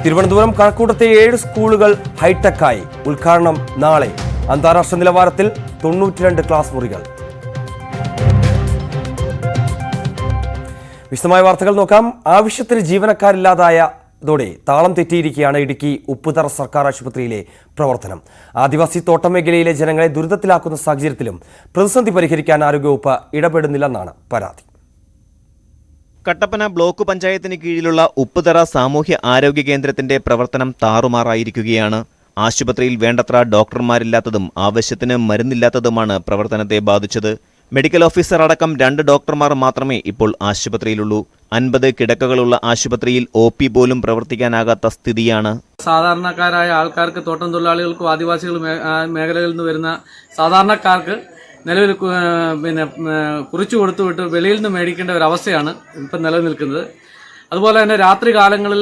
തിരുവനന്തപുരം കഴക്കൂട്ടത്തെ 7 സ്കൂളുകൾ ഹൈടെക്കായി. ഉദ്ഘാടനം നാളെ. അന്താരാഷ്ട്ര നിലവാരത്തിൽ 92 ക്ലാസ് മുറികൾ. വിശദമായ വാർത്തകൾ നോക്കാം. ആവശ്യത്തിന് ജീവനക്കാരില്ലാതായതോടെ താളം തെറ്റിയിരിക്കുകയാണ് ഇടുക്കി ഉപ്പുതറ സർക്കാർ ആശുപത്രിയിലെ പ്രവർത്തനം. ആദിവാസി തോട്ടം മേഖലയിലെ ജനങ്ങളെ ദുരിതത്തിലാക്കുന്ന സാഹചര്യത്തിലും പ്രതിസന്ധി പരിഹരിക്കാൻ ആരോഗ്യവകുപ്പ് ഇടപെടുന്നില്ലെന്നാണ് പരാതി. കട്ടപ്പന ബ്ലോക്ക് പഞ്ചായത്തിന് കീഴിലുള്ള ഉപ്പുതറ സാമൂഹ്യ ആരോഗ്യ കേന്ദ്രത്തിന്റെ പ്രവർത്തനം താറുമാറായിരിക്കുകയാണ്. ആശുപത്രിയിൽ വേണ്ടത്ര ഡോക്ടർമാരില്ലാത്തതും ആവശ്യത്തിന് മരുന്നില്ലാത്തതുമാണ് പ്രവർത്തനത്തെ ബാധിച്ചത്. മെഡിക്കൽ ഓഫീസർ അടക്കം 2 ഡോക്ടർമാർ മാത്രമേ ഇപ്പോൾ ആശുപത്രിയിലുള്ളൂ. 50 കിടക്കകളുള്ള ആശുപത്രിയിൽ OP പോലും പ്രവർത്തിക്കാനാകാത്ത സ്ഥിതിയാണ്. സാധാരണക്കാരായ ആൾക്കാർക്ക്, തോട്ടം തൊഴിലാളികൾക്കും ആദിവാസികൾ മേഖലകളിൽ നിന്ന് വരുന്ന സാധാരണക്കാർക്ക് നിലവിൽ കുറിച്ചു കൊടുത്തുവിട്ട് വെളിയിൽ നിന്ന് മേടിക്കേണ്ട ഒരു അവസ്ഥയാണ് ഇപ്പം നിലനിൽക്കുന്നത്. അതുപോലെ തന്നെ രാത്രി കാലങ്ങളിൽ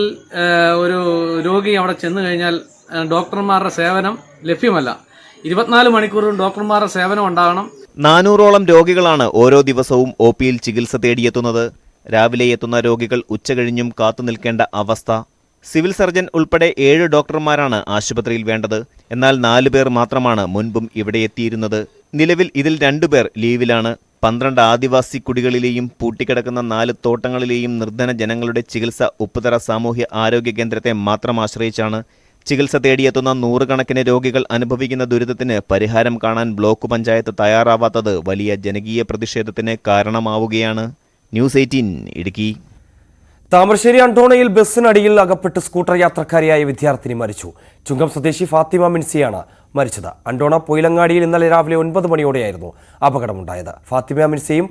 ഒരു രോഗി അവിടെ ചെന്ന് കഴിഞ്ഞാൽ ഡോക്ടർമാരുടെ സേവനം ലഭ്യമല്ല. 24 മണിക്കൂറും ഡോക്ടർമാരുടെ സേവനം ഉണ്ടാകണം. 400ഓളം രോഗികളാണ് ഓരോ ദിവസവും OPയിൽ ചികിത്സ തേടിയെത്തുന്നത്. രാവിലെ എത്തുന്ന രോഗികൾ ഉച്ചകഴിഞ്ഞും കാത്തുനിൽക്കേണ്ട അവസ്ഥ. സിവിൽ സർജൻ ഉൾപ്പെടെ 7 ഡോക്ടർമാരാണ് ആശുപത്രിയിൽ വേണ്ടത്. എന്നാൽ 4 പേർ മാത്രമാണ് മുൻപും ഇവിടെ എത്തിയിരുന്നത്. നിലവിൽ ഇതിൽ 2 പേർ ലീവിലാണ്. 12 ആദിവാസി കുടികളിലെയും പൂട്ടിക്കിടക്കുന്ന 4 തോട്ടങ്ങളിലെയും നിർധന ജനങ്ങളുടെ ചികിത്സ ഉപ്പുതറ സാമൂഹ്യ ആരോഗ്യ കേന്ദ്രത്തെ മാത്രം ആശ്രയിച്ചാണ്. ചികിത്സ തേടിയെത്തുന്ന 100 കണക്കിന് രോഗികൾ അനുഭവിക്കുന്ന ദുരിതത്തിന് പരിഹാരം കാണാൻ ബ്ലോക്ക് പഞ്ചായത്ത് തയ്യാറാവാത്തത് വലിയ ജനകീയ പ്രതിഷേധത്തിന് കാരണമാവുകയാണ്. ന്യൂസ് 18 ഇടുക്കി. താമരശ്ശേരി അണ്ടോണയിൽ ബസ്സിനടിയിൽ അകപ്പെട്ട് സ്കൂട്ടർ യാത്രക്കാരിയായ വിദ്യാർത്ഥിനി മരിച്ചു. ചുങ്കം സ്വദേശി ഫാത്തിമ മിൻസിയാണ് മരിച്ചത്. അണ്ടോണ പൊയിലങ്ങാടിയിൽ ഇന്നലെ രാവിലെ 9 മണിയോടെയായിരുന്നു അപകടമുണ്ടായത്. ഫാത്തിമ മിൻസിയും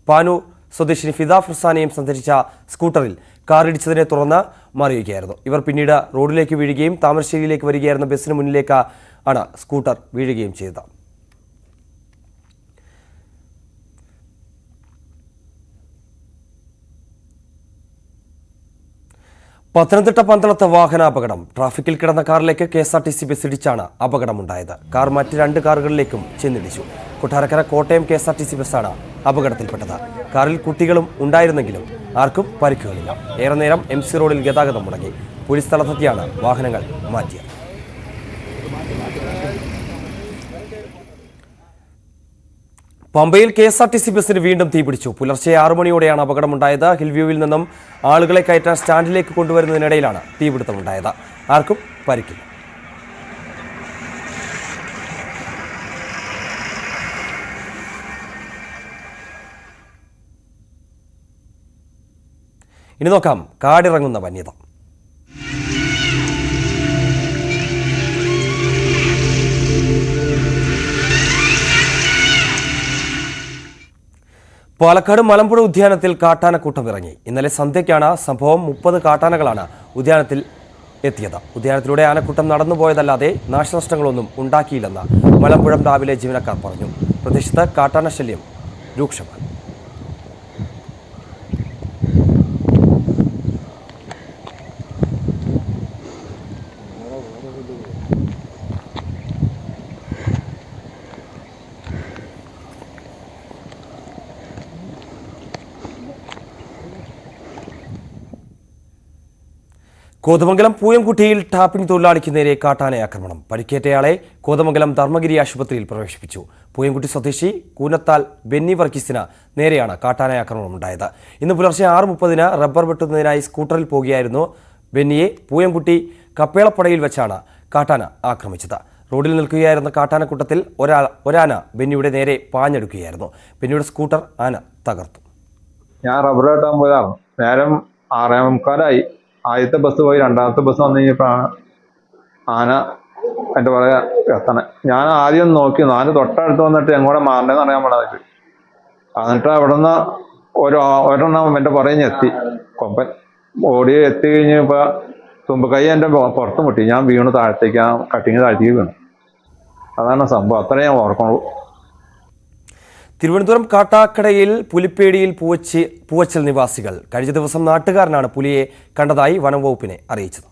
പാനൂർ സ്വദേശിനി ഫിദ ഫർസാനെയും സഞ്ചരിച്ച സ്കൂട്ടറിൽ കാറിടിച്ചതിനെ തുടർന്ന് മറിയുകയായിരുന്നു. ഇവർ പിന്നീട് റോഡിലേക്ക് വീഴുകയും താമരശ്ശേരിയിലേക്ക് വരികയായിരുന്ന ബസ്സിന് മുന്നിലേക്ക് ആണ് സ്കൂട്ടർ വീഴുകയും ചെയ്തത്. പത്തനംതിട്ട പന്തളത്ത് വാഹനാപകടം. ട്രാഫിക്കിൽ കിടന്ന കാറിലേക്ക് KSRTC ബസ് ഇടിച്ചാണ് അപകടമുണ്ടായത്. കാർ മറ്റ് 2 കാറുകളിലേക്കും ചെന്നിടിച്ചു. കൊട്ടാരക്കര കോട്ടയം KSRTC ബസ്സാണ് അപകടത്തിൽപ്പെട്ടത്. കാറിൽ കുട്ടികളും ഉണ്ടായിരുന്നെങ്കിലും ആർക്കും പരിക്കുകളില്ല. ഏറെ നേരം MC റോഡിൽ ഗതാഗതം മുടങ്ങി. പോലീസ് സ്ഥലത്തെത്തിയാണ് വാഹനങ്ങൾ മാറ്റിയത്. പമ്പയിൽ KSRTC ബസ്സിന് വീണ്ടും തീപിടിച്ചു. പുലർച്ചെ 6 മണിയോടെയാണ് അപകടമുണ്ടായത്. ഹിൽവ്യൂവിൽ നിന്നും ആളുകളെ കയറ്റാൻ സ്റ്റാൻഡിലേക്ക് കൊണ്ടുവരുന്നതിനിടയിലാണ് തീപിടുത്തമുണ്ടായത്. ആർക്കും പരിക്കില്ല. ഇനി നോക്കാം കാടിറങ്ങുന്ന വന്യത. പാലക്കാട് മലമ്പുഴ ഉദ്യാനത്തിൽ കാട്ടാനക്കൂട്ടം ഇറങ്ങി. ഇന്നലെ സന്ധ്യയ്ക്കാണ് സംഭവം. 30 കാട്ടാനകളാണ് ഉദ്യാനത്തിൽ എത്തിയത്. ഉദ്യാനത്തിലൂടെ ആനക്കൂട്ടം നടന്നുപോയതല്ലാതെ നാശനഷ്ടങ്ങളൊന്നും ഉണ്ടാക്കിയില്ലെന്ന് മലമ്പുഴം രാവിലെ ജീവനക്കാർ പറഞ്ഞു. പ്രദേശത്ത് കാട്ടാന ശല്യം രൂക്ഷമാണ്. കോതമംഗലം പൂയംകുട്ടിയിൽ ടാപ്പിംഗ് തൊഴിലാളിക്ക് നേരെ കാട്ടാന ആക്രമണം. പരിക്കേറ്റയാളെ കോതമംഗലം ധർമ്മഗിരി ആശുപത്രിയിൽ പ്രവേശിപ്പിച്ചു. പൂയംകുട്ടി സ്വദേശി കൂനത്താൽ ബെന്നി വർഗീസിന് നേരെയാണ് കാട്ടാന ആക്രമണം ഉണ്ടായത്. ഇന്ന് പുലർച്ചെ 6:30 റബ്ബർ വെട്ടുന്നതിനായി സ്കൂട്ടറിൽ പോകുകയായിരുന്നു ബെന്നിയെ പൂയംകുട്ടി കപ്പേളപ്പടയിൽ വെച്ചാണ് കാട്ടാന ആക്രമിച്ചത്. റോഡിൽ നിൽക്കുകയായിരുന്ന കാട്ടാനക്കൂട്ടത്തിൽ ഒരാന ബെന്നിയുടെ നേരെ പാഞ്ഞെടുക്കുകയായിരുന്നു. ബെന്നിയുടെ സ്കൂട്ടർ ആന തകർത്തു. ഞാൻ റബ്ബർ വെട്ടാൻ പോയതാണ്. നേരം 6:45 ആദ്യത്തെ ബസ് പോയി. 2ാമത്തെ ബസ് വന്നു കഴിഞ്ഞപ്പോഴാണ് ആന എൻ്റെ പുറകെ എത്തണേ. ഞാൻ ആദ്യം നോക്കി. 4 തൊട്ടടുത്ത് വന്നിട്ട് എങ്ങോട്ട് മാറേണ്ടതെന്ന് അറിയാൻ പാടാതെ. എന്നിട്ട് അവിടെ നിന്ന് ഒരെണ്ണം എൻ്റെ പുറകെ എത്തി. കൊമ്പൻ ഓടി എത്തി കഴിഞ്ഞപ്പോൾ തുമ്പക്കൈ എൻ്റെ പുറത്ത് മുട്ടി. ഞാൻ വീണ് താഴത്തേക്ക്, ആ കട്ടിങ് താഴ്ത്തേക്ക് വീണു. അതാണ് സംഭവം. അത്രേ ഞാൻ ഓർക്കുള്ളൂ. തിരുവനന്തപുരം കാട്ടാക്കടയിൽ പുലിപ്പേടിയിൽ പൂവച്ചൽ നിവാസികൾ കഴിഞ്ഞ ദിവസം നാട്ടുകാരനാണ് പുലിയെ കണ്ടതായി വനംവകുപ്പിനെ അറിയിച്ചത്.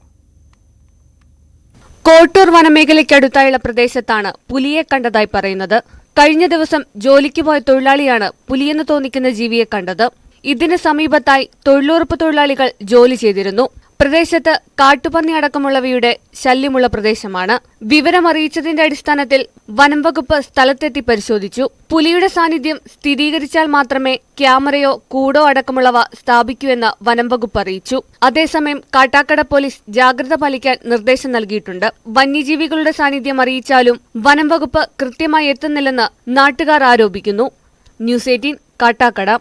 കോട്ടൂർ വനമേഖലയ്ക്കടുത്തായുള്ള പ്രദേശത്താണ് പുലിയെ കണ്ടതായി പറയുന്നത്. കഴിഞ്ഞ ദിവസം ജോലിക്ക് പോയ തൊഴിലാളിയാണ് പുലിയെന്ന് തോന്നിക്കുന്ന ജീവിയെ കണ്ടത്. ഇതിന് സമീപത്തായി തൊഴിലുറപ്പ് തൊഴിലാളികൾ ജോലി ചെയ്തിരുന്നു. പ്രദേശത്ത് കാട്ടുപന്നി അടക്കമുള്ളവയുടെ ശല്യമുള്ള പ്രദേശമാണ്. വിവരമറിയിച്ചതിന്റെ അടിസ്ഥാനത്തിൽ വനം വകുപ്പ് സ്ഥലത്തെത്തി പരിശോധിച്ചു. പുലിയുടെ സാന്നിധ്യം സ്ഥിരീകരിച്ചാൽ മാത്രമേ ക്യാമറയോ കൂടോ അടക്കമുള്ളവ സ്ഥാപിക്കൂവെന്ന് വനം വകുപ്പ് അറിയിച്ചു. അതേസമയം കാട്ടാക്കട പോലീസ് ജാഗ്രത പാലിക്കാൻ നിർദ്ദേശം നൽകിയിട്ടുണ്ട്. വന്യജീവികളുടെ സാന്നിധ്യം അറിയിച്ചാലും വനം വകുപ്പ് കൃത്യമായി എത്തുന്നില്ലെന്ന് നാട്ടുകാർ ആരോപിക്കുന്നു. ന്യൂസ് 18 കാട്ടാക്കട.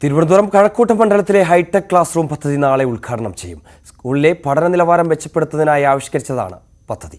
തിരുവനന്തപുരം കഴക്കൂട്ടം മണ്ഡലത്തിലെ ഹൈടെക് ക്ലാസ് റൂം പദ്ധതി നാളെ ഉദ്ഘാടനം ചെയ്യും. സ്കൂളിലെ പഠന നിലവാരം മെച്ചപ്പെടുത്തുന്നതിനായി ആവിഷ്കരിച്ചതാണ് പദ്ധതി.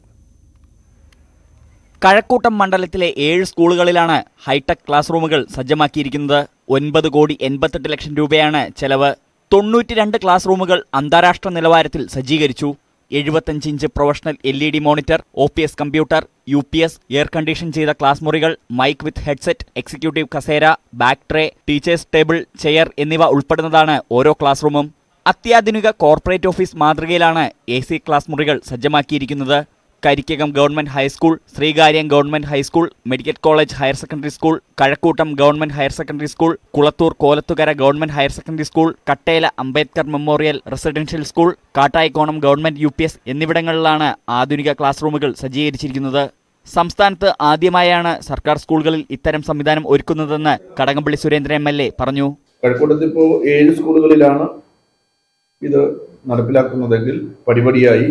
കഴക്കൂട്ടം മണ്ഡലത്തിലെ 7 സ്കൂളുകളിലാണ് ഹൈടെക് ക്ലാസ് റൂമുകൾ സജ്ജമാക്കിയിരിക്കുന്നത്. 9,88 ലക്ഷം രൂപയാണ് ചെലവ്. 92 ക്ലാസ് റൂമുകൾ അന്താരാഷ്ട്ര നിലവാരത്തിൽ സജ്ജീകരിച്ചു. 75 inch professional LED monitor, OPS computer, UPS, air condition ചെയ്ത ക്ലാസ് മുറികൾ, മൈക്ക് വിത്ത് ഹെഡ്സെറ്റ്, എക്സിക്യൂട്ടീവ് കസേര, back tray, teachers table, chair എന്നിവ ഉൾപ്പെടുന്നതാണ് ഓരോ ക്ലാസ് റൂമും. അത്യാധുനിക കോർപ്പറേറ്റ് ഓഫീസ് മാതൃകയിലാണ് AC ക്ലാസ് മുറികൾ സജ്ജമാക്കിയിരിക്കുന്നത്. Karikkakam government high school, Sreekaryam government high school, medical college higher secondary school, Kazhakkoottam government higher secondary school, Kulathoor Kolathukara government higher secondary school, Kattela Ambedkar memorial residential school, Kattaikonam government UPS എന്നിവിടങ്ങളിലാണ് ആധുനിക ക്ലാസ് റൂമുകൾ സജ്ജീകരിച്ചിരിക്കുന്നത്. സംസ്ഥാനത്ത് ആദ്യമായാണ് സർക്കാർ സ്കൂളുകളിൽ ഇത്തരം സംവിധാനം ഒരുക്കുന്നതെന്ന് കടകംപള്ളി സുരേന്ദ്രൻ MLA പറഞ്ഞു. കഴക്കൂട്ടത്ത് ഇപ്പോൾ 7 സ്കൂളുകളിലാണ് ഇത് നടപ്പിലാക്കുന്നതെങ്കിൽ പടിപടിയായി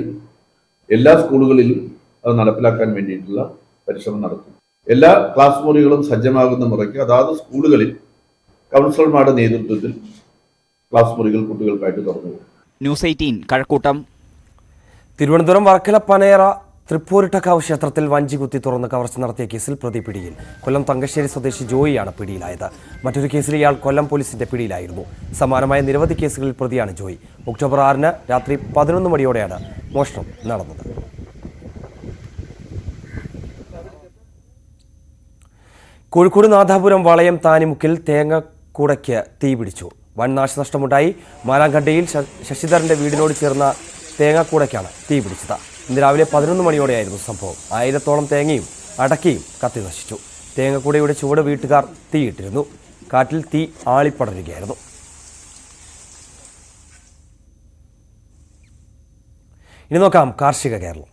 എല്ലാ സ്കൂളുകളിലും അത് നടപ്പിലാക്കാൻ വേണ്ടിയിട്ടുള്ള പരിശ്രമം നടത്തും. എല്ലാ ക്ലാസ് മുറികളും സജ്ജമാകുന്ന മുറയ്ക്ക് അതാത് സ്കൂളുകളിൽ കൗൺസിലർമാരുടെ നേതൃത്വത്തിൽ ക്ലാസ് മുറികൾ കുട്ടികൾക്കായിട്ട് തുറന്നു. ന്യൂസ് 18 കഴക്കൂട്ടം. തിരുവനന്തപുരം വർക്കല പനയറ തൃപ്പൂരിട്ടക്കാവ് ക്ഷേത്രത്തിൽ വഞ്ചി കുത്തി തുറന്ന് കവർച്ച നടത്തിയ കേസിൽ പ്രതി പിടിയിൽ. കൊല്ലം തങ്കശ്ശേരി സ്വദേശി ജോയിയാണ് പിടിയിലായത്. മറ്റൊരു കേസിൽ ഇയാൾ കൊല്ലം പോലീസിന്റെ പിടിയിലായിരുന്നു. സമാനമായ നിരവധി കേസുകളിൽ പ്രതിയാണ് ജോയി. ഒക്ടോബർ 6 രാത്രി 11 മണിയോടെയാണ് മോഷണം നടന്നത്. കോഴിക്കോട് നാദാപുരം വളയം താനിമുക്കിൽ തേങ്ങക്കൂടയ്ക്ക് തീപിടിച്ചു. വൻ നാശനഷ്ടമുണ്ടായി. മാലാങ്കണ്ടയിൽ ശശിധരന്റെ വീടിനോട് ചേർന്ന തേങ്ങാക്കൂടയ്ക്കാണ് തീപിടിച്ചത്. ഇന്ന് രാവിലെ 11 മണിയോടെയായിരുന്നു സംഭവം. 1000-ഓളം തേങ്ങയും അടക്കയും കത്തി നശിച്ചു. തേങ്ങക്കൂടയുടെ ചുവട് വീട്ടുകാർ തീയിട്ടിരുന്നു. കാറ്റിൽ തീ ആളിപ്പടരുകയായിരുന്നു. ഇനി നോക്കാം കാർഷിക കേരളം.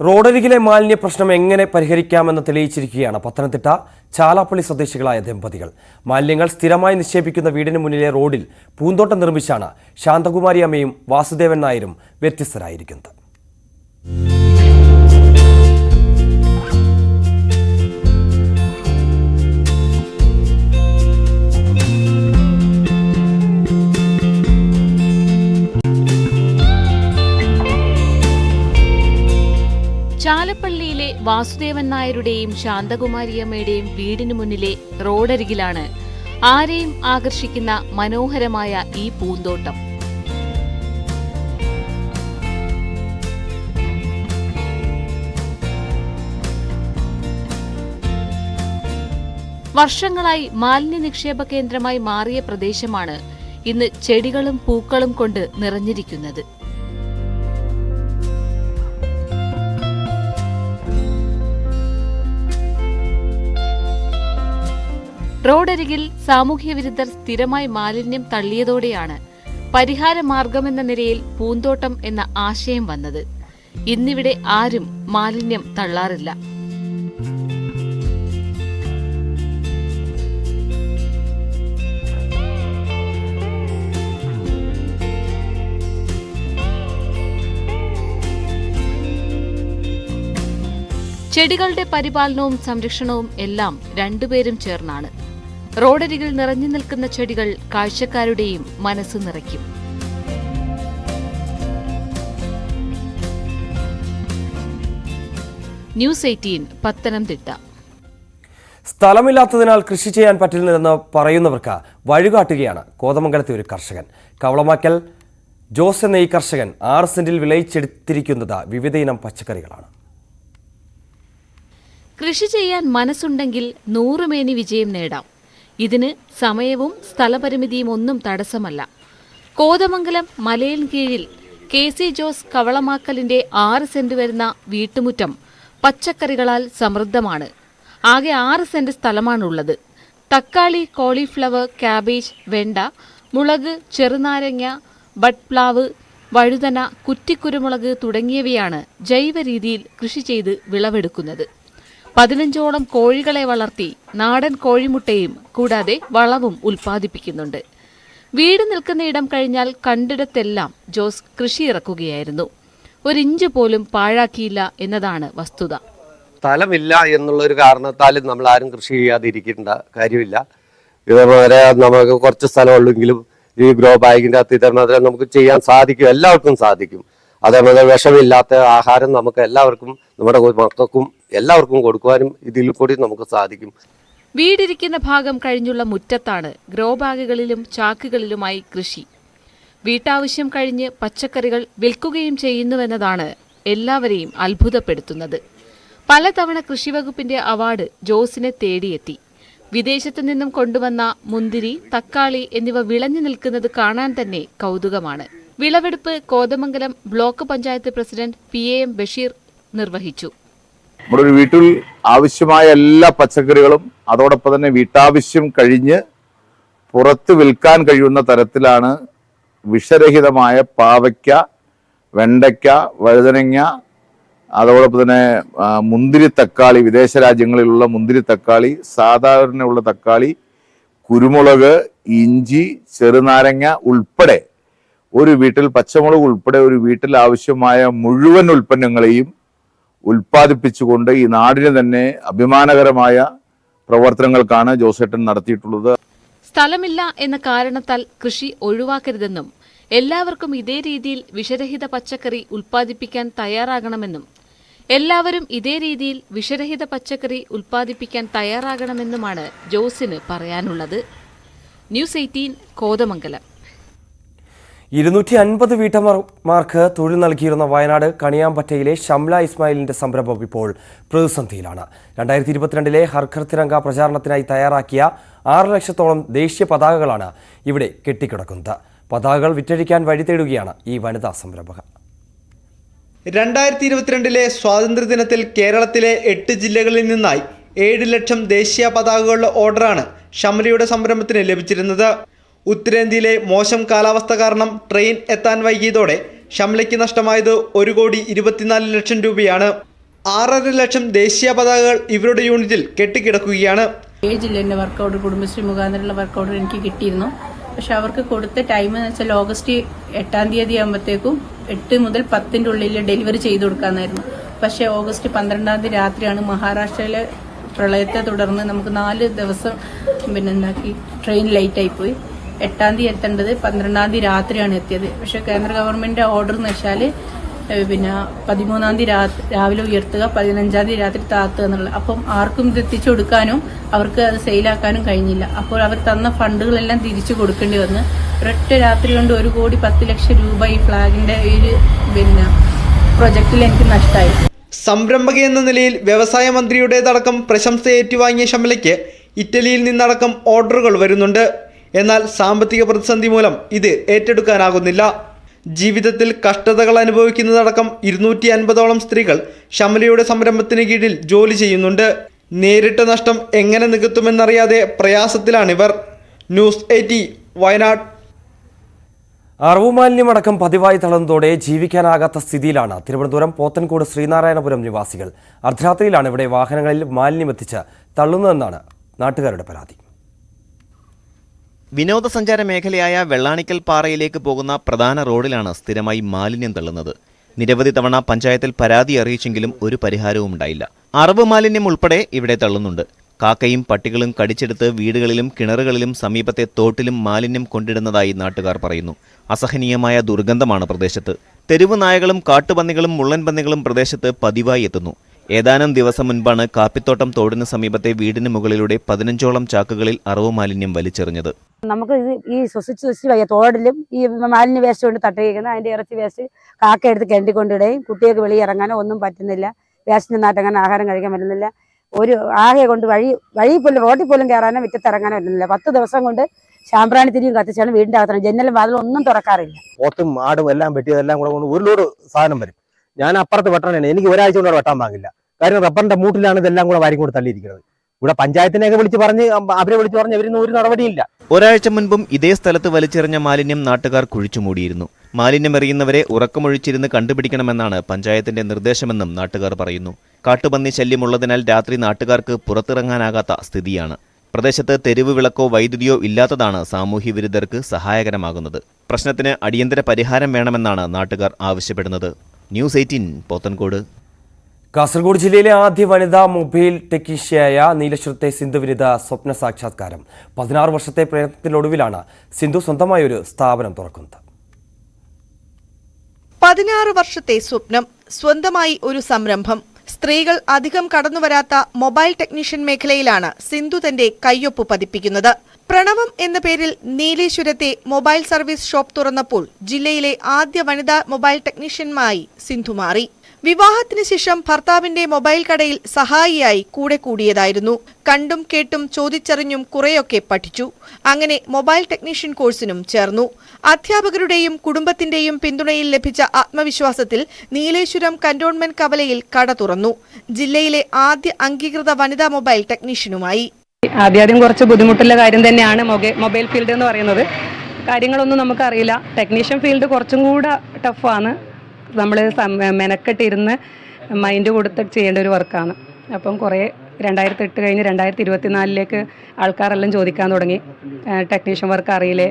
റോഡരികിലെ മാലിന്യ പ്രശ്നം എങ്ങനെ പരിഹരിക്കാമെന്ന് തെളിയിച്ചിരിക്കുകയാണ് പത്തനംതിട്ട ചാലാപ്പള്ളി സ്വദേശികളായ ദമ്പതികൾ. മാലിന്യങ്ങൾ സ്ഥിരമായി നിക്ഷേപിക്കുന്ന വീടിന് മുന്നിലെ റോഡിൽ പൂന്തോട്ടം നിർമ്മിച്ചാണ് ശാന്തകുമാരി അമ്മയും വാസുദേവൻ നായരും വ്യത്യസ്തരായിരിക്കുന്നത്. ചാലപ്പള്ളിയിലെ വാസുദേവൻ നായരുടെയും ശാന്തകുമാരിയമ്മയുടെയും വീടിനു മുന്നിലെ റോഡരികിലാണ് ആരെയും ആകർഷിക്കുന്ന മനോഹരമായ ഈ പൂന്തോട്ടം. വർഷങ്ങളായി മാലിന്യ നിക്ഷേപ കേന്ദ്രമായി മാറിയ പ്രദേശമാണ് ഇന്ന് ചെടികളും പൂക്കളും കൊണ്ട് നിറഞ്ഞിരിക്കുന്നത്. റോഡരികിൽ സാമൂഹ്യ വിരുദ്ധർ സ്ഥിരമായി മാലിന്യം തള്ളിയതോടെയാണ് പരിഹാര മാർഗമെന്ന നിലയിൽ പൂന്തോട്ടം എന്ന ആശയം വന്നത്. ഇന്നിവിടെ ആരും മാലിന്യം തള്ളാറില്ല. ചെടികളുടെ പരിപാലനവും സംരക്ഷണവും എല്ലാം രണ്ടുപേരും ചേർന്നാണ്. റോഡരികിൽ നിറഞ്ഞു നിൽക്കുന്ന ചെടികൾ കാഴ്ചക്കാരുടെയും മനസ്സ് നിറയ്ക്കും. ന്യൂസ് 18 പത്തനംതിട്ട. സ്ഥലമില്ലാത്തതിനാൽ കൃഷി ചെയ്യാൻ പറ്റില്ലെന്ന് പറയുന്നവർക്ക് വഴികാട്ടുകയാണ് കോതമംഗലത്തെ ഒരു കർഷകൻ. കവളമാക്കൽ ജോസ് എന്ന ഈ കർഷകൻ 6 സെന്റിൽ വിളയിച്ചെടുത്തിരിക്കുന്നത് വിവിധയിനം പച്ചക്കറികളാണ്. കൃഷി ചെയ്യാൻ മനസ്സുണ്ടെങ്കിൽ 100 മേനി വിജയം നേടാം. ഇതിന് സമയവും സ്ഥലപരിമിതിയും ഒന്നും തടസ്സമല്ല. കോതമംഗലം മലയിൻ കീഴിൽ KC ജോസ് കവളമാക്കലിന്റെ 6 സെന്റ് വരുന്ന വീട്ടുമുറ്റം പച്ചക്കറികളാൽ സമൃദ്ധമാണ്. ആകെ 6 സെന്റ് സ്ഥലമാണുള്ളത്. തക്കാളി, കോളിഫ്ലവർ, കാബേജ്, വെണ്ട, മുളക്, ചെറുനാരങ്ങ, ബഡ്പ്ലാവ്, വഴുതന, കുറ്റിക്കുരുമുളക് തുടങ്ങിയവയാണ് ജൈവ രീതിയിൽ കൃഷി ചെയ്ത് വിളവെടുക്കുന്നത്. 15ഓളം കോഴികളെ വളർത്തി നാടൻ കോഴിമുട്ടയും കൂടാതെ വളവും ഉൽപ്പാദിപ്പിക്കുന്നുണ്ട്. വീട് നിൽക്കുന്ന ഇടം കഴിഞ്ഞാൽ കണ്ടിടത്തെല്ലാം ജോസ് കൃഷി ഇറക്കുകയായിരുന്നു. 1 ഇഞ്ച് പോലും പാഴാക്കിയില്ല എന്നതാണ് വസ്തുത. സ്ഥലമില്ല എന്നുള്ളൊരു കാരണത്താൽ നമ്മൾ ആരും കൃഷി ചെയ്യാതിരിക്കേണ്ട കാര്യമില്ല. ഇതേപോലെ നമുക്ക് കുറച്ച് സ്ഥലമുള്ളെങ്കിലും ഈ ഗ്രോ ബാഗിൻ്റെ അകത്ത് ഇതേപോലെ നമുക്ക് ചെയ്യാൻ സാധിക്കും, എല്ലാവർക്കും സാധിക്കും. അതേപോലെ വിഷമില്ലാത്ത ആഹാരം നമുക്ക് എല്ലാവർക്കും, നമ്മുടെ മക്കൾക്കും എല്ലാവർക്കും കൊടുക്കുവാനും ഇതിൽ കൂടി നമുക്ക് സാധിക്കും. വീടിരിക്കുന്ന ഭാഗം കഴിഞ്ഞുള്ള മുറ്റത്താണ് ഗ്രോ ബാഗുകളിലും ചാക്കുകളിലുമായി കൃഷി. വീട്ടാവശ്യം കഴിഞ്ഞ് പച്ചക്കറികൾ വിൽക്കുകയും ചെയ്യുന്നുവെന്നതാണ് എല്ലാവരെയും അത്ഭുതപ്പെടുത്തുന്നത്. പലതവണ കൃഷിവകുപ്പിന്റെ അവാർഡ് ജോസിനെ തേടിയെത്തി. വിദേശത്തു നിന്നും കൊണ്ടുവന്ന മുന്തിരി, തക്കാളി എന്നിവ വിളഞ്ഞു നിൽക്കുന്നത് കാണാൻ തന്നെ കൗതുകമാണ്. വിളവെടുപ്പ് Kothamangalam block panchayat president PAM Basheer നിർവഹിച്ചു. നമ്മുടെ ഒരു വീട്ടിൽ ആവശ്യമായ എല്ലാ പച്ചക്കറികളും അതോടൊപ്പം തന്നെ വീട്ടാവശ്യം കഴിഞ്ഞ് പുറത്ത് വിൽക്കാൻ കഴിയുന്ന തരത്തിലാണ് വിഷരഹിതമായ പാവയ്ക്ക, വെണ്ടയ്ക്ക, വഴുതനങ്ങ, അതോടൊപ്പം തന്നെ മുന്തിരി തക്കാളി, വിദേശ രാജ്യങ്ങളിലുള്ള മുന്തിരി തക്കാളി, സാധാരണയുള്ള തക്കാളി, കുരുമുളക്, ഇഞ്ചി, ചെറുനാരങ്ങ ഉൾപ്പെടെ ഒരു വീട്ടിൽ പച്ചമുളക് ഉൾപ്പെടെ ഒരു വീട്ടിൽ ആവശ്യമായ മുഴുവൻ ഉൽപ്പന്നങ്ങളെയും ഉൽപ്പാദിപ്പിച്ചുകൊണ്ട് ഈ നാടിന് തന്നെ അഭിമാനകരമായ പ്രവർത്തനങ്ങൾക്കാണ് ജോസേട്ടൻ നടത്തിയിട്ടുള്ളത്. സ്ഥലമില്ല എന്ന കാരണത്താൽ കൃഷി ഒഴിവാക്കരുതെന്നും എല്ലാവർക്കും ഇതേ രീതിയിൽ വിഷരഹിത പച്ചക്കറി ഉൽപ്പാദിപ്പിക്കാൻ തയ്യാറാകണമെന്നും തയ്യാറാകണമെന്നുമാണ് ജോസിന് പറയാനുള്ളത്. ന്യൂസ് 18 കോതമംഗലം. 250 വീട്ടമ്മമാർക്ക് തൊഴിൽ നൽകിയിരുന്ന വയനാട് കണിയാമ്പറ്റയിലെ ഷംല ഇസ്മായിലിന്റെ സംരംഭം ഇപ്പോൾ പ്രതിസന്ധിയിലാണ്. 2022 ഹർ ഘർ തിരങ്ക പ്രചാരണത്തിനായി തയ്യാറാക്കിയ 6 ലക്ഷത്തോളം ദേശീയ പതാകകളാണ് ഇവിടെ കെട്ടിക്കിടക്കുന്നത്. പതാകകൾ വിറ്റഴിക്കാൻ വഴി തേടുകയാണ് ഈ വനിതാ സംരംഭക. 2022 സ്വാതന്ത്ര്യദിനത്തിൽ കേരളത്തിലെ 8 ജില്ലകളിൽ നിന്നായി 7 ലക്ഷം ദേശീയ പതാകകളുടെ ഓർഡറാണ് ഷംലയുടെ സംരംഭത്തിന് ലഭിച്ചിരുന്നത്. ഉത്തരേന്ത്യയിലെ മോശം കാലാവസ്ഥ കാരണം ട്രെയിൻ എത്താൻ വൈകിയതോടെ ഷംലയ്ക്ക് നഷ്ടമായത് 1,24 ലക്ഷം രൂപയാണ്. 6.5 ലക്ഷം ദേശീയ പതാകകൾ ഇവരുടെ യൂണിറ്റിൽ കെട്ടിക്കിടക്കുകയാണ്. 7 ജില്ലേൻ്റെ വർക്ക് ഓർഡർ കുടുംബശ്രീ മുഖാന്തരമുള്ള വർക്ക് ഓർഡർ എനിക്ക് കിട്ടിയിരുന്നു. പക്ഷെ അവർക്ക് കൊടുത്ത ടൈം എന്ന് വെച്ചാൽ ഓഗസ്റ്റ് 8-ാം തീയതി ആകുമ്പോഴത്തേക്കും 8 മുതൽ 10ൻ്റെ ഉള്ളിൽ ഡെലിവറി ചെയ്ത് കൊടുക്കാമെന്നായിരുന്നു. പക്ഷേ ഓഗസ്റ്റ് 12-ാം തീയതി രാത്രിയാണ് മഹാരാഷ്ട്രയിലെ പ്രളയത്തെ തുടർന്ന് നമുക്ക് 4 ദിവസം ട്രെയിൻ ലേറ്റായിപ്പോയി. 8-ാം തീയതി എത്തേണ്ടത് 12-ാം തീയതി രാത്രിയാണ് എത്തിയത്. പക്ഷേ കേന്ദ്ര ഗവൺമെൻറ് ഓർഡർ എന്ന് വെച്ചാൽ 13-ാം തീയതി രാവിലെ ഉയർത്തുക, 15-ാം തീയതി രാത്രി താത്തുക എന്നുള്ളത്. അപ്പം ആർക്കും ഇത് എത്തിച്ചു കൊടുക്കാനും അവർക്ക് അത് സെയിലാക്കാനും കഴിഞ്ഞില്ല. അപ്പോൾ അവർ തന്ന ഫണ്ടുകളെല്ലാം തിരിച്ചു കൊടുക്കേണ്ടി വന്ന് ഒരൊറ്റ രാത്രി കൊണ്ട് 1,10,00,000 രൂപ ഈ ഫ്ലാഗിൻ്റെ ഒരു പ്രൊജക്റ്റിൽ എനിക്ക് നഷ്ടമായി. സംരംഭക എന്ന നിലയിൽ വ്യവസായ മന്ത്രിയുടേതടക്കം പ്രശംസ ഏറ്റുവാങ്ങിയ ഷംലയ്ക്ക് ഇറ്റലിയിൽ നിന്നടക്കം ഓർഡറുകൾ വരുന്നുണ്ട്. എന്നാൽ സാമ്പത്തിക പ്രതിസന്ധി മൂലം ഇത് ഏറ്റെടുക്കാനാകുന്നില്ല. ജീവിതത്തിൽ കഷ്ടതകൾ അനുഭവിക്കുന്നതടക്കം 250ഓളം സ്ത്രീകൾ ഷംലയുടെ സംരംഭത്തിന് കീഴിൽ ജോലി ചെയ്യുന്നുണ്ട്. നേരിട്ട നഷ്ടം എങ്ങനെ നികത്തുമെന്നറിയാതെ പ്രയാസത്തിലാണിവർ. ന്യൂസ് 18 വയനാട്. അറവുമാലിന്യമടക്കം പതിവായി തള്ളുന്നതോടെ ജീവിക്കാനാകാത്ത സ്ഥിതിയിലാണ് തിരുവനന്തപുരം പോത്തൻകോട് ശ്രീനാരായണപുരം നിവാസികൾ. അർദ്ധരാത്രിയിലാണ് ഇവിടെ വാഹനങ്ങളിൽ മാലിന്യമെത്തിച്ച് തള്ളുന്നതെന്നാണ് നാട്ടുകാരുടെ പരാതി. വിനോദസഞ്ചാര മേഖലയായ വെള്ളാണിക്കൽ പാറയിലേക്ക് പോകുന്ന പ്രധാന റോഡിലാണ് സ്ഥിരമായി മാലിന്യം തള്ളുന്നത്. നിരവധി തവണ പഞ്ചായത്തിൽ പരാതി അറിയിച്ചെങ്കിലും ഒരു പരിഹാരവും ഉണ്ടായില്ല. അറവ് മാലിന്യം ഉൾപ്പെടെ ഇവിടെ തള്ളുന്നുണ്ട്. കാക്കയും പട്ടികളും കടിച്ചെടുത്ത് വീടുകളിലും കിണറുകളിലും സമീപത്തെ തോട്ടിലും മാലിന്യം കൊണ്ടിടുന്നതായി നാട്ടുകാർ പറയുന്നു. അസഹനീയമായ ദുർഗന്ധമാണ് പ്രദേശത്ത്. തെരുവ് നായകളും കാട്ടുപന്നികളും മുള്ളൻ പന്നികളും പ്രദേശത്ത് പതിവായി എത്തുന്നു. ഏതാനും ദിവസം മുൻപാണ് കാപ്പിത്തോട്ടം തോടിന് സമീപത്തെ വീടിന് മുകളിലൂടെ 15ഓളം ചാക്കുകളിൽ അറവ് മാലിന്യം വലിച്ചെറിഞ്ഞത്. നമുക്ക് ഈ ശ്വസിച്ച് വയ്യ. തോടിലും ഈ മാലിന്യ വേസ്റ്റ് കൊണ്ട് തട്ടിയിരിക്കുന്നത്, അതിന്റെ ഇറച്ചി വേസ്റ്റ് കാക്ക എടുത്ത് കിണറ്റിക്കൊണ്ടിടുകയും കുട്ടികൾക്ക് വെളിയിറങ്ങാനോ ഒന്നും പറ്റുന്നില്ല. വേസ്റ്റിന് നാട്ടങ്ങനെ ആഹാരം കഴിക്കാൻ പറ്റുന്നില്ല. ഒരു ആകെ കൊണ്ട് വഴി പോലും റോഡിൽ പോലും കയറാനോ മുറ്റത്തിറങ്ങാനോ പറ്റുന്നില്ല. 10 ദിവസം കൊണ്ട് ശാമ്പ്രാണി തിരിയും കത്തിച്ചാണ് വീടിന്റെ അകത്താണ്. ജനലും വാതിലും ഒന്നും തുറക്കാറില്ല. പോത്തും ആടും എല്ലാം വെട്ടിയതെല്ലാം കൂടെ കൊണ്ട് ഒരു ലോഡ് സാധനം വരും. ഞാൻ അപ്പുറത്ത് വെട്ടാനാണ്. എനിക്ക് ഒരാഴ്ച കൊണ്ട് വെട്ടാൻ പാകില്ല. കാര്യം റബ്ബറിന്റെ മൂട്ടിലാണ് ഇതെല്ലാം കൂടെ വാരി കൊണ്ട് തള്ളിയിരിക്കുന്നത്. ഇവിടെ പഞ്ചായത്തിനെയൊക്കെ വിളിച്ച് പറഞ്ഞ് ഇവരൊന്നും ഒരു നടപടിയില്ല. ഒരാഴ്ച മുൻപും ഇതേ സ്ഥലത്ത് വലിച്ചെറിഞ്ഞ മാലിന്യം നാട്ടുകാർ കുഴിച്ചുമൂടിയിരുന്നു. മാലിന്യം എറിയുന്നവരെ ഉറക്കമൊഴിച്ചിരുന്ന് കണ്ടുപിടിക്കണമെന്നാണ് പഞ്ചായത്തിന്റെ നിർദ്ദേശമെന്നും നാട്ടുകാർ പറയുന്നു. കാട്ടുപന്നി ശല്യമുള്ളതിനാൽ രാത്രി നാട്ടുകാർക്ക് പുറത്തിറങ്ങാനാകാത്ത സ്ഥിതിയാണ്. പ്രദേശത്ത് തെരുവ് വിളക്കോ വൈദ്യുതിയോ ഇല്ലാത്തതാണ് സാമൂഹ്യ വിരുദ്ധർക്ക് സഹായകരമാകുന്നത്. പ്രശ്നത്തിന് അടിയന്തര പരിഹാരം വേണമെന്നാണ് നാട്ടുകാർ ആവശ്യപ്പെടുന്നത്. ന്യൂസ് 18 പോത്തൻകോട്. കാസർഗോഡ് ജില്ലയിലെ ആദ്യ വനിതാ മൊബൈൽ ടെക്നീഷ്യയായ നീലേശ്വരത്തെ സിന്ധുവിനിത സ്വപ്ന സാക്ഷാത്കാരം. 16 വർഷത്തെ പ്രയത്നത്തിനൊടുവിലാണ് സിന്ധു സ്വന്തമായ ഒരു സ്ഥാപനം തുറക്കുന്നത്. 16 വർഷത്തെ സ്വപ്നം, സ്വന്തമായി ഒരു സംരംഭം. സ്ത്രീകൾ അധികം കടന്നുവരാത്ത മൊബൈൽ ടെക്നീഷ്യൻ മേഖലയിലാണ് സിന്ധു തന്റെ കയ്യൊപ്പ് പതിപ്പിക്കുന്നത്. പ്രണവം എന്ന പേരിൽ നീലേശ്വരത്തെ മൊബൈൽ സർവീസ് ഷോപ്പ് തുറന്നപ്പോൾ ജില്ലയിലെ ആദ്യ വനിതാ മൊബൈൽ ടെക്നീഷ്യന്മായി സിന്ധു മാറി. വിവാഹത്തിന് ശേഷം ഭർത്താവിന്റെ മൊബൈൽ കടയിൽ സഹായിയായി കൂടെ കൂടിയതായിരുന്നു. കണ്ടും കേട്ടും ചോദിച്ചറിഞ്ഞും കുറെയൊക്കെ പഠിച്ചു. അങ്ങനെ മൊബൈൽ ടെക്നീഷ്യൻ കോഴ്സിനും ചേർന്നു. അധ്യാപകരുടെയും കുടുംബത്തിന്റെയും പിന്തുണയിൽ ലഭിച്ച ആത്മവിശ്വാസത്തിൽ നീലേശ്വരം കന്റോൺമെന്റ് കവലയിൽ കട തുറന്നു. ജില്ലയിലെ ആദ്യ അംഗീകൃത വനിതാ മൊബൈൽ ടെക്നീഷ്യനുമായി. ആദ്യം കുറച്ച് ബുദ്ധിമുട്ടുള്ള കാര്യം തന്നെയാണ് മൊബൈൽ ഫീൽഡ് എന്ന് പറയുന്നത്. കാര്യങ്ങളൊന്നും നമുക്കറിയില്ല. ടെക്നീഷ്യൻ ഫീൽഡ് കുറച്ചും കൂടെ ടഫാണ്. നമ്മൾ മെനക്കെട്ടിരുന്ന് മൈൻഡ് കൊടുത്തിട്ട് ചെയ്യേണ്ട ഒരു വർക്കാണ്. അപ്പം കുറേ 2008 കഴിഞ്ഞ് 2024 ആൾക്കാരെല്ലാം ചോദിക്കാൻ തുടങ്ങി, ടെക്നീഷ്യൻ വർക്ക് അറിയില്ലേ.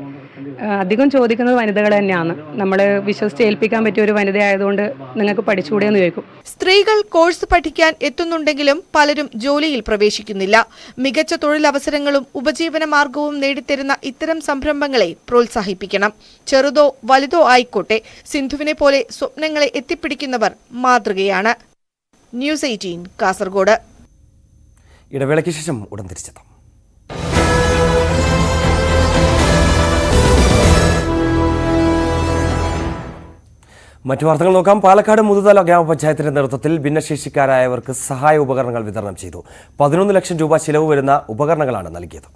അധികം ചോദിക്കുന്നത് വനിതകൾ തന്നെയാണ്. നമ്മൾ വിശ്വസിച്ച് ഏൽപ്പിക്കാൻ പറ്റിയ ഒരു വനിത ആയതുകൊണ്ട് നിങ്ങൾക്ക് പഠിച്ചുകൂടെ എന്ന് ചോദിക്കും. സ്ത്രീകൾ കോഴ്സ് പഠിക്കാൻ എത്തുന്നുണ്ടെങ്കിലും പലരും ജോലിയിൽ പ്രവേശിക്കുന്നില്ല. മികച്ച തൊഴിലവസരങ്ങളും ഉപജീവന മാർഗവും നേടിത്തരുന്ന ഇത്തരം സംരംഭങ്ങളെ പ്രോത്സാഹിപ്പിക്കണം. ചെറുതോ വലുതോ ആയിക്കോട്ടെ, സിന്ധുവിനെ പോലെ സ്വപ്നങ്ങളെ എത്തിപ്പിടിക്കുന്നവർ മാതൃകയാണ്. ന്യൂസ് 18 കാസർഗോഡ്. ഇടവേളയ്ക്ക് ശേഷം ഉടൻ തിരിച്ചെത്താം. മറ്റു വാർത്തകൾ നോക്കാം. പാലക്കാട് മുതുതല ഗ്രാമപഞ്ചായത്തിന്റെ നേതൃത്വത്തിൽ ഭിന്നശേഷിക്കാരായവർക്ക് സഹായ ഉപകരണങ്ങൾ വിതരണം ചെയ്തു. 11 ലക്ഷം രൂപ ചിലവ് വരുന്ന ഉപകരണങ്ങളാണ് നൽകിയത്.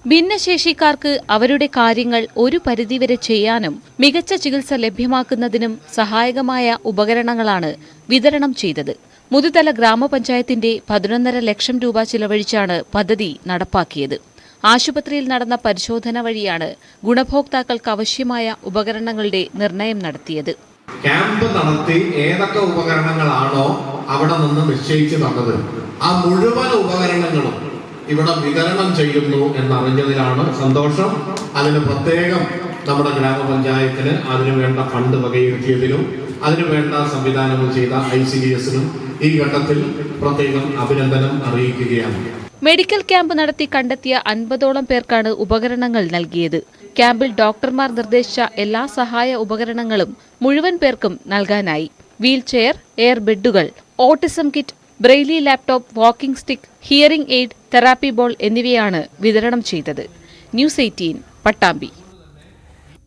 ഭിന്നശേഷിക്കാർക്ക് അവരുടെ കാര്യങ്ങൾ ഒരു പരിധിവരെ ചെയ്യാനും മികച്ച ചികിത്സ ലഭ്യമാക്കുന്നതിനും സഹായകമായ ഉപകരണങ്ങളാണ് വിതരണം ചെയ്തത്. മുതുതല ഗ്രാമപഞ്ചായത്തിന്റെ 11.5 ലക്ഷം രൂപ ചിലവഴിച്ചാണ് പദ്ധതി നടപ്പാക്കിയത്. ആശുപത്രിയിൽ നടന്ന പരിശോധന വഴിയാണ് ഗുണഭോക്താക്കൾക്ക് ആവശ്യമായ ഉപകരണങ്ങളുടെ നിർണയം നടത്തിയത്. ക്യാമ്പ് നടത്തി ഏതൊക്കെ ഉപകരണങ്ങളാണോ അവിടെ നിന്ന് നിശ്ചയിച്ചു തന്നത്, ആ മുഴുവൻ ഉപകരണങ്ങളും ഇവിടെ വിതരണം ചെയ്യുന്നു എന്നറിഞ്ഞതിലാണ് സന്തോഷം. അതിന് പ്രത്യേകം നമ്മുടെ ഗ്രാമപഞ്ചായത്തിന് അതിനുവേണ്ട ഫണ്ട് വകയിരുത്തിയതിലും അതിനുവേണ്ട സംവിധാനങ്ങൾ ചെയ്ത ICDSനും ഈ ഘട്ടത്തിൽ പ്രത്യേകം അഭിനന്ദനം അറിയിക്കുകയാണ്. മെഡിക്കൽ ക്യാമ്പ് നടത്തി കണ്ടെത്തിയ 50ഓളം പേർക്കാണ് ഉപകരണങ്ങൾ നൽകിയത്. ക്യാമ്പിൽ ഡോക്ടർമാർ നിർദ്ദേശിച്ച എല്ലാ സഹായ ഉപകരണങ്ങളും മുഴുവൻ പേർക്കും നൽകാനായി. വീൽചെയർ, എയർ ബെഡുകൾ, autism kit, braille laptop, walking stick, hearing aid, therapy ball എന്നിവയാണ് വിതരണം ചെയ്തത്. ന്യൂസ് 18 പട്ടാമ്പി.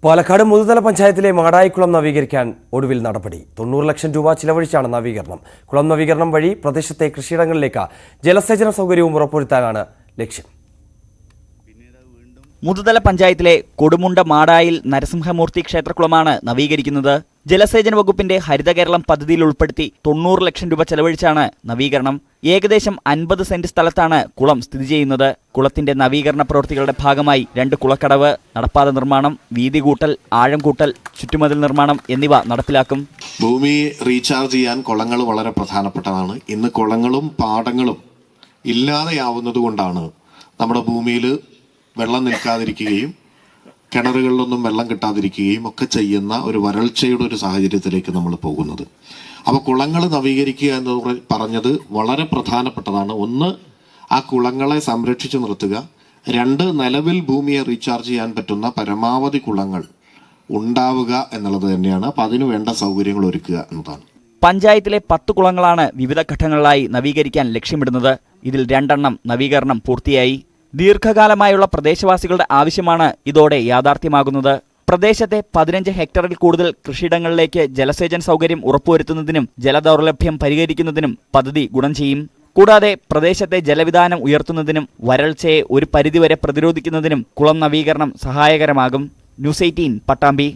പാലക്കാട് മുതുതല പഞ്ചായത്തിലെ മാടായിക്കുളം നവീകരിക്കാൻ ഒടുവിൽ നടപടി. 90 ലക്ഷം രൂപ ചിലവഴിച്ചാണ് നവീകരണം. കുളം നവീകരണം വഴി പ്രദേശത്തെ കൃഷിയിടങ്ങളിലേക്ക് ജലസേചന സൗകര്യവും ഉറപ്പുവരുത്താനാണ് ലക്ഷ്യം. മുതുതല പഞ്ചായത്തിലെ കൊടുമുണ്ട മാടായിൽ നരസിംഹമൂർത്തി ക്ഷേത്രക്കുളമാണ് നവീകരിക്കുന്നത്. ജലസേചന വകുപ്പിന്റെ ഹരിത കേരളം പദ്ധതിയിൽ ഉൾപ്പെടുത്തി 90 ലക്ഷം രൂപ ചെലവഴിച്ചാണ് നവീകരണം. ഏകദേശം 50 സെന്റ് സ്ഥലത്താണ് കുളം സ്ഥിതി ചെയ്യുന്നത്. കുളത്തിന്റെ നവീകരണ പ്രവൃത്തികളുടെ ഭാഗമായി 2 കുളക്കടവ്, നടപ്പാത നിർമ്മാണം, വീതി കൂട്ടൽ, ആഴം കൂട്ടൽ, ചുറ്റുമതിൽ നിർമ്മാണം എന്നിവ നടപ്പിലാക്കും. ഭൂമി റീചാർജ് ചെയ്യാൻ കുളങ്ങൾ വളരെ പ്രധാനപ്പെട്ടതാണ്. ഇന്ന് കുളങ്ങളും പാടങ്ങളും ഇല്ലാതെയാവുന്നത് കൊണ്ടാണ് നമ്മുടെ ഭൂമിയിൽ വെള്ളം നിൽക്കാതിരിക്കുകയും കിണറുകളിലൊന്നും വെള്ളം കിട്ടാതിരിക്കുകയും ഒക്കെ ചെയ്യുന്ന ഒരു വരൾച്ചയുടെ ഒരു സാഹചര്യത്തിലേക്ക് നമ്മൾ പോകുന്നത്. അപ്പോൾ കുളങ്ങൾ നവീകരിക്കുക എന്ന് പറഞ്ഞത് വളരെ പ്രധാനപ്പെട്ടതാണ്. ഒന്ന്, ആ കുളങ്ങളെ സംരക്ഷിച്ചു നിർത്തുക. 2, നിലവിൽ ഭൂമിയെ റീചാർജ് ചെയ്യാൻ പറ്റുന്ന പരമാവധി കുളങ്ങൾ ഉണ്ടാവുക എന്നുള്ളത് തന്നെയാണ്. അപ്പം അതിനു വേണ്ട സൗകര്യങ്ങൾ ഒരുക്കുക എന്നതാണ്. പഞ്ചായത്തിലെ 10 കുളങ്ങളാണ് വിവിധ ഘട്ടങ്ങളിലായി നവീകരിക്കാൻ ലക്ഷ്യമിടുന്നത്. ഇതിൽ 2 നവീകരണം പൂർത്തിയായി. ദീർഘകാലമായുള്ള പ്രദേശവാസികളുടെ ആവശ്യമാണ് ഇതോടെ യാഥാർത്ഥ്യമാകുന്നത്. പ്രദേശത്തെ 15 ഹെക്ടറിൽ കൂടുതൽ കൃഷിയിടങ്ങളിലേക്ക് ജലസേചന സൗകര്യം ഉറപ്പുവരുത്തുന്നതിനും ജലദൗർലഭ്യം പരിഹരിക്കുന്നതിനും പദ്ധതി ഗുണം ചെയ്യും. കൂടാതെ പ്രദേശത്തെ ജലവിധാനം ഉയർത്തുന്നതിനും വരൾച്ചയെ ഒരു പരിധിവരെ പ്രതിരോധിക്കുന്നതിനും കുളം നവീകരണം സഹായകരമാകും. ന്യൂസ് 18 പട്ടാമ്പി.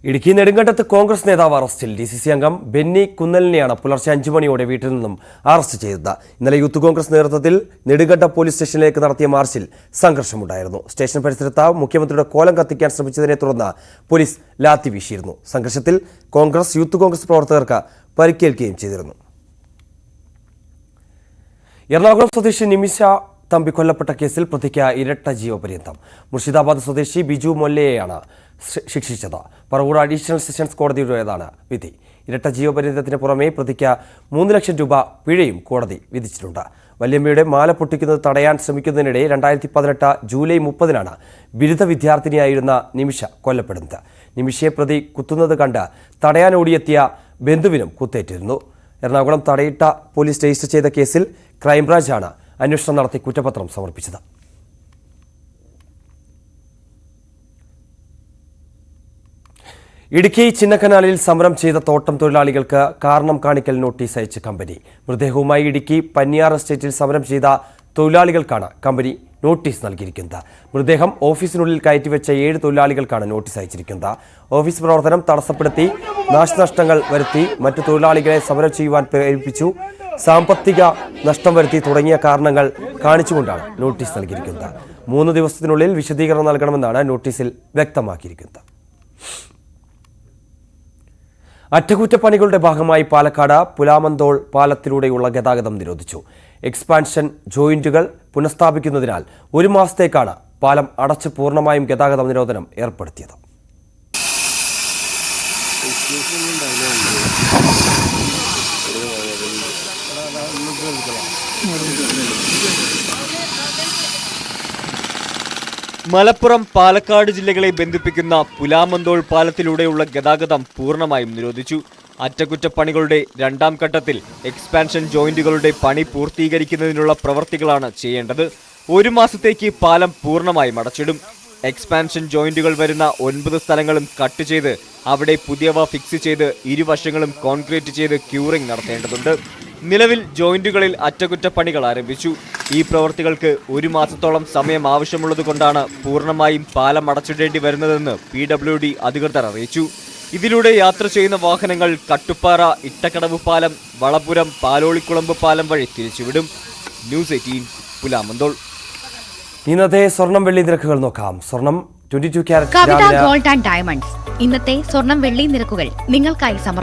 ഇടുക്കി നെടുങ്കണ്ടത്ത് കോൺഗ്രസ് നേതാവ് അറസ്റ്റിൽ. DCC അംഗം ബെന്നി കുന്നലിനെയാണ് പുലർച്ചെ 5 മണിയോടെ വീട്ടിൽ നിന്നും അറസ്റ്റ് ചെയ്തത്. ഇന്നലെ യൂത്ത് കോൺഗ്രസ് നേതൃത്വത്തിൽ നെടുങ്കണ്ടം പോലീസ് സ്റ്റേഷനിലേക്ക് നടത്തിയ മാർച്ചിൽ സംഘർഷമുണ്ടായിരുന്നു. സ്റ്റേഷൻ പരിസരത്ത് മുഖ്യമന്ത്രിയുടെ കോലം കത്തിക്കാൻ ശ്രമിച്ചതിനെ തുടർന്ന് പോലീസ് ലാത്തി വീശിയിരുന്നു. സംഘർഷത്തിൽ യൂത്ത് കോൺഗ്രസ് പ്രവർത്തകർക്ക് പരിക്കേൽക്കുകയും ചെയ്തിരുന്നു. എറണാകുളം സ്വദേശി നിമിഷ തമ്പി കൊല്ലപ്പെട്ട കേസിൽ പ്രതിക്ക് ഇരട്ട ജീവപര്യന്തം. മുർഷിദാബാദ് സ്വദേശി ബിജു മൊല്ലയെയാണ് ശിക്ഷിച്ചത്. പറവൂർ അഡീഷണൽ സെഷൻസ് കോടതിയുടേതാണ് വിധി. ഇരട്ട ജീവപര്യന്തത്തിന് പുറമെ പ്രതിക്ക് 3 ലക്ഷം രൂപ പിഴയും കോടതി വിധിച്ചിട്ടുണ്ട്. വല്യമ്മയുടെ മാല പൊട്ടിക്കുന്നത് തടയാൻ ശ്രമിക്കുന്നതിനിടെ 2018 ജൂലൈ 30-നാണ് ബിരുദ വിദ്യാർത്ഥിനിയായിരുന്ന നിമിഷ കൊല്ലപ്പെടുന്നത്. നിമിഷയെ പ്രതി കുത്തുന്നത് കണ്ട് തടയാൻ ഓടിയെത്തിയ ബന്ധുവിനും കുത്തേറ്റിരുന്നു. എറണാകുളം തടയിട്ട പോലീസ് രജിസ്റ്റർ ചെയ്ത കേസിൽ ക്രൈംബ്രാഞ്ചാണ് അന്വേഷണം നടത്തി കുറ്റപത്രം സമർപ്പിച്ചത്. ഇടുക്കി ചിന്നക്കനാലിൽ സമരം ചെയ്ത തോട്ടം തൊഴിലാളികൾക്ക് കാരണം കാണിക്കൽ നോട്ടീസ് അയച്ച് കമ്പനി. മൃതദേഹവുമായി ഇടുക്കി പന്നിയാർ എസ്റ്റേറ്റിൽ സമരം ചെയ്ത തൊഴിലാളികൾക്കാണ് കമ്പനി നോട്ടീസ് നൽകിയിരിക്കുന്നത്. മൃതദേഹം ഓഫീസിനുള്ളിൽ കയറ്റിവെച്ച 7 തൊഴിലാളികൾക്കാണ് നോട്ടീസ് അയച്ചിരിക്കുന്നത്. ഓഫീസ് പ്രവർത്തനം തടസ്സപ്പെടുത്തി, നാശനഷ്ടങ്ങൾ വരുത്തി, മറ്റു തൊഴിലാളികളെ സമരം ചെയ്യുവാൻ പ്രേരിപ്പിച്ചു, സാമ്പത്തിക നഷ്ടം വരുത്തി തുടങ്ങിയ കാരണങ്ങൾ കാണിച്ചുകൊണ്ടാണ് നോട്ടീസ് നൽകിയിരിക്കുന്നത്. 3 ദിവസത്തിനുള്ളിൽ വിശദീകരണം നൽകണമെന്നാണ് നോട്ടീസിൽ വ്യക്തമാക്കിയിരിക്കുന്നത്. അറ്റകുറ്റപ്പണികളുടെ ഭാഗമായി പാലക്കാട് പുലാമന്തോൾ പാലത്തിലൂടെയുള്ള ഗതാഗതം നിരോധിച്ചു. എക്സ്പാൻഷൻ ജോയിന്റുകൾ പുനഃസ്ഥാപിക്കുന്നതിനാൽ 1 മാസത്തേക്കാണ് പാലം അടച്ച് പൂർണ്ണമായും ഗതാഗത നിരോധനം ഏർപ്പെടുത്തിയത്. മലപ്പുറം പാലക്കാട് ജില്ലകളെ ബന്ധിപ്പിക്കുന്ന പുലാമന്തോൾ പാലത്തിലൂടെയുള്ള ഗതാഗതം പൂർണ്ണമായും നിരോധിച്ചു. അറ്റകുറ്റപ്പണികളുടെ 2ാം ഘട്ടത്തിൽ എക്സ്പാൻഷൻ ജോയിന്റുകളുടെ പണി പൂർത്തീകരിക്കുന്നതിനുള്ള പ്രവൃത്തികളാണ് ചെയ്യേണ്ടത്. 1 മാസത്തേക്ക് പാലം പൂർണ്ണമായും അടച്ചിടും. എക്സ്പാൻഷൻ ജോയിന്റുകൾ വരുന്ന 9 സ്ഥലങ്ങളും കട്ട് ചെയ്ത് അവിടെ പുതിയവ ഫിക്സ് ചെയ്ത് ഇരുവശങ്ങളും കോൺക്രീറ്റ് ചെയ്ത് ക്യൂറിംഗ് നടത്തേണ്ടതുണ്ട്. നിലവിൽ ജോയിന്റുകളിൽ അറ്റകുറ്റപ്പണികൾ ആരംഭിച്ചു. ഈ പ്രവൃത്തികൾക്ക് 1 മാസത്തോളം സമയം ആവശ്യമുള്ളതുകൊണ്ടാണ് പൂർണ്ണമായും പാലം അടച്ചിടേണ്ടി വരുന്നതെന്ന് PWD അധികൃതർ അറിയിച്ചു. ഇതിലൂടെ യാത്ര ചെയ്യുന്ന വാഹനങ്ങൾ കട്ടുപ്പാറ, ഇട്ടക്കടവ് പാലം, വളപുരം, പാലോളിക്കുളമ്പ് പാലം വഴി തിരിച്ചുവിടും. ന്യൂസ് 18 പുലാമന്തോൾ. ഇന്നത്തെ സ്വർണം വെള്ളി നിരക്കുകൾ നോക്കാം. സ്വർണം 22 കവിത ഗോൾഡ് ആൻഡ് ഡയമണ്ട്സ് ഇന്നത്തെ സ്വർണം വെള്ളി നിരക്കുകൾ നിങ്ങൾക്കായി സമർപ്പിച്ചു.